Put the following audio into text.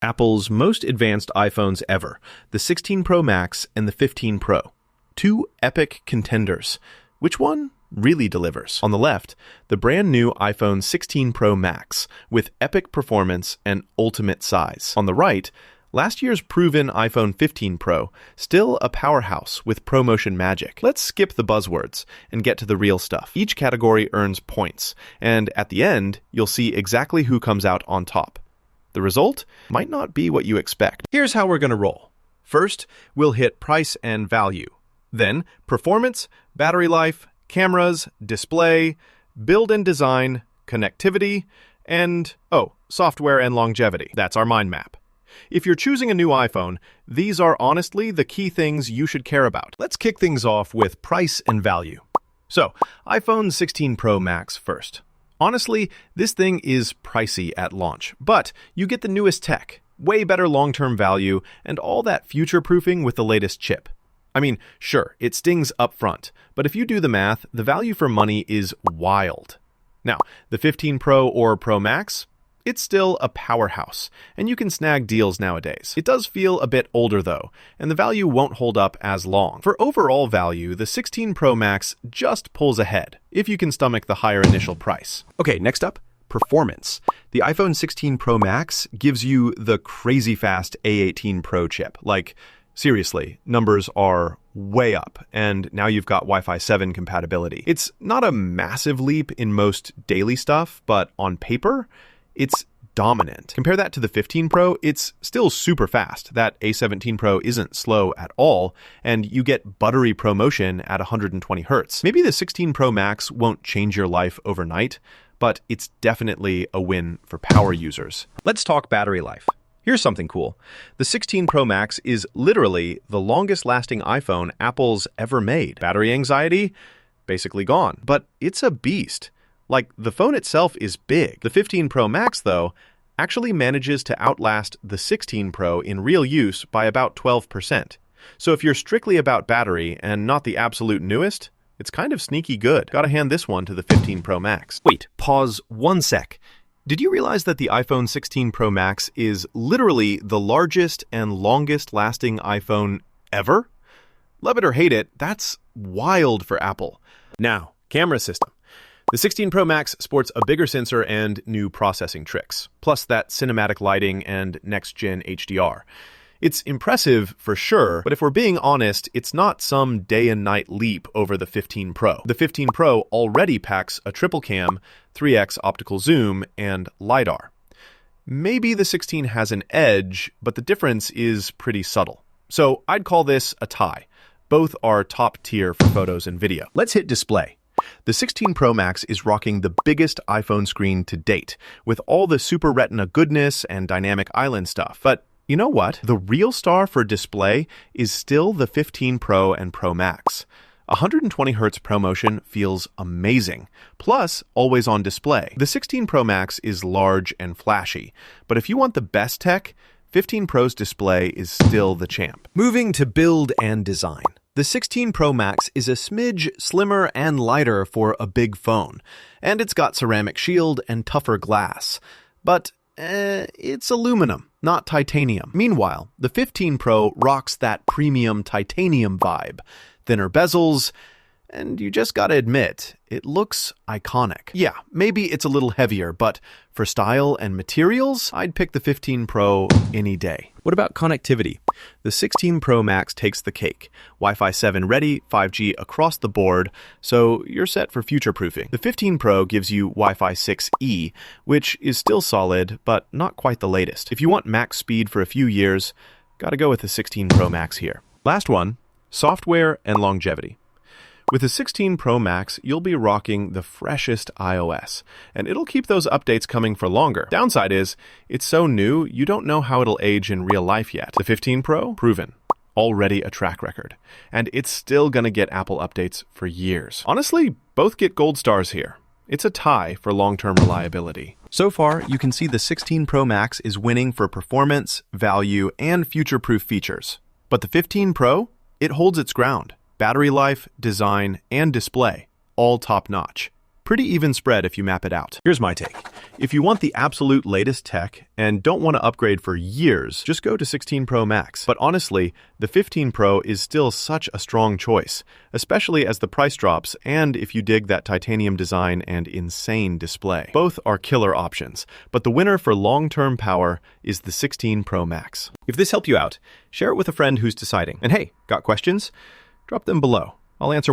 Apple's most advanced iPhones ever, the 16 Pro Max and the 15 Pro. Two epic contenders. Which one really delivers? On the left, the brand new iPhone 16 Pro Max with epic performance and ultimate size. On the right, last year's proven iPhone 15 Pro, still a powerhouse with ProMotion magic. Let's skip the buzzwords and get to the real stuff. Each category earns points, and at the end, you'll see exactly who comes out on top. The result might not be what you expect. Here's how we're going to roll. First, we'll hit price and value. Then, performance, battery life, cameras, display, build and design, connectivity, and, software and longevity. That's our mind map. If you're choosing a new iPhone, these are honestly the key things you should care about. Let's kick things off with price and value. So, iPhone 16 Pro Max first. Honestly, this thing is pricey at launch, but you get the newest tech, way better long-term value, and all that future-proofing with the latest chip. I mean, sure, it stings up front, but if you do the math, the value for money is wild. Now, the 15 Pro or Pro Max, it's still a powerhouse, and you can snag deals nowadays. It does feel a bit older though, and the value won't hold up as long. For overall value, the 16 Pro Max just pulls ahead, if you can stomach the higher initial price. Okay, next up, performance. The iPhone 16 Pro Max gives you the crazy fast A18 Pro chip. Like, seriously, numbers are way up, and now you've got Wi-Fi 7 compatibility. It's not a massive leap in most daily stuff, but on paper, it's dominant. Compare that to the 15 Pro, it's still super fast. That A17 Pro isn't slow at all, and you get buttery ProMotion at 120 Hz. Maybe the 16 Pro Max won't change your life overnight, but it's definitely a win for power users. Let's talk battery life. Here's something cool. The 16 Pro Max is literally the longest-lasting iPhone Apple's ever made. Battery anxiety? Basically gone. But it's a beast. Like, the phone itself is big. The 15 Pro Max, though, actually manages to outlast the 16 Pro in real use by about 12%. So if you're strictly about battery and not the absolute newest, it's kind of sneaky good. Gotta hand this one to the 15 Pro Max. Wait, pause 1 sec. Did you realize that the iPhone 16 Pro Max is literally the largest and longest-lasting iPhone ever? Love it or hate it, that's wild for Apple. Now, camera system. The 16 Pro Max sports a bigger sensor and new processing tricks, plus that cinematic lighting and next-gen HDR. It's impressive for sure, but if we're being honest, it's not some day and night leap over the 15 Pro. The 15 Pro already packs a triple cam, 3x optical zoom, and LiDAR. Maybe the 16 has an edge, but the difference is pretty subtle. So I'd call this a tie. Both are top tier for photos and video. Let's hit display. The 16 Pro Max is rocking the biggest iPhone screen to date, with all the Super Retina goodness and dynamic island stuff. But you know what? The real star for display is still the 15 Pro and Pro Max. 120 Hz ProMotion feels amazing, plus always on display. The 16 Pro Max is large and flashy, but if you want the best tech, 15 Pro's display is still the champ. Moving to build and design. The 16 Pro Max is a smidge slimmer and lighter for a big phone, and it's got ceramic shield and tougher glass. But it's aluminum, not titanium. Meanwhile, the 15 Pro rocks that premium titanium vibe. Thinner bezels, and you just gotta admit, it looks iconic. Yeah, maybe it's a little heavier, but for style and materials, I'd pick the 15 Pro any day. What about connectivity? The 16 Pro Max takes the cake. Wi-Fi 7 ready, 5G across the board, so you're set for future-proofing. The 15 Pro gives you Wi-Fi 6E, which is still solid, but not quite the latest. If you want max speed for a few years, gotta go with the 16 Pro Max here. Last one, software and longevity. With the 16 Pro Max, you'll be rocking the freshest iOS, and it'll keep those updates coming for longer. Downside is, it's so new, you don't know how it'll age in real life yet. The 15 Pro? Proven. Already a track record. And it's still gonna get Apple updates for years. Honestly, both get gold stars here. It's a tie for long-term reliability. So far, you can see the 16 Pro Max is winning for performance, value, and future-proof features. But the 15 Pro? It holds its ground. Battery life, design, and display, all top-notch. Pretty even spread if you map it out. Here's my take. If you want the absolute latest tech and don't want to upgrade for years, just go to 16 Pro Max. But honestly, the 15 Pro is still such a strong choice, especially as the price drops and if you dig that titanium design and insane display. Both are killer options, but the winner for long-term power is the 16 Pro Max. If this helped you out, share it with a friend who's deciding. And hey, got questions? Drop them below. I'll answer